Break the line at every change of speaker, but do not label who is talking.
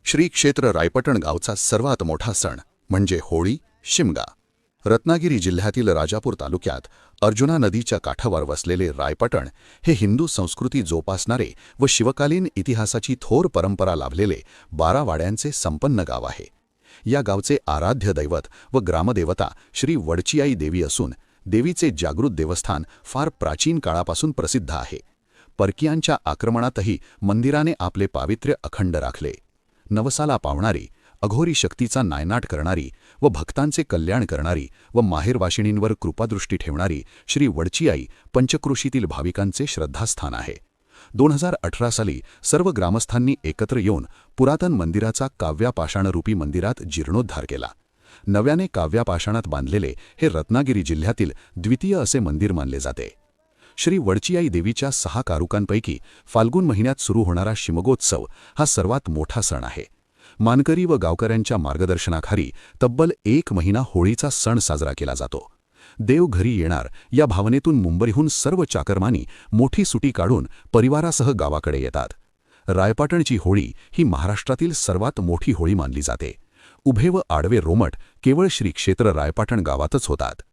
श्री क्षेत्र रायपटण गावचा सर्वात मोठा सण म्हणजे होळी शिमगा। रत्नागिरी जिल्ह्यातील राजापूर तालुक्यात अर्जुना नदीच्या काठावर वसलेले रायपटण हे हिंदू संस्कृती जोपासणारे व शिवकालीन इतिहासाची थोर परंपरा लाभलेले 12 वाड्यांचे संपन्न गाव आहे। या गावचे आराध्य दैवत व ग्रामदेवता श्री वडचियाई देवी असून देवीचे जागृत देवस्थान फार प्राचीन काळापासून प्रसिद्ध आहे। परकीयांच्या आक्रमणातही मंदिराने आपले पावित्र्य अखंड राखले। नवसाला पावणारी, अघोरी शक्तीचा नायनाट करणारी व भक्तांचे कल्याण करणारी व माहेरवाशिणींवर कृपादृष्टी ठेवणारी श्री वडचियाई पंचक्रोशीतील भाविकांचे श्रद्धास्थान आहे। 2018 साली सर्व ग्रामस्थांनी एकत्र येऊन पुरातन मंदिराचा काव्यापाषाणरूपी मंदिरात जीर्णोद्धार केला। नव्याने काव्यापाषाणात बांधलेले हे रत्नागिरी जिल्ह्यातील द्वितीय असे मंदिर मानले जाते। श्री वडचियाई देवीच्या 6 कारुकांपैकी फाल्गुन महिन्यात सुरू होणारा शिमगोत्सव हा सर्वात मोठा सण आहे। मानकरी व गावकऱ्यांच्या मार्गदर्शनाखाली तब्बल 1 महिना होळीचा सण साजरा केला जातो। देव घरी येणार या भावनेतून मुंबईहून सर्व चाकरमानी मोठी सुटी काढून परिवारासह गावाकडे येतात। रायपाटणची होळी ही महाराष्ट्रातील सर्वात मोठी होळी मानली जाते। उभे व आडवे रोमट केवळ श्री क्षेत्र रायपाटण गावातच होतात।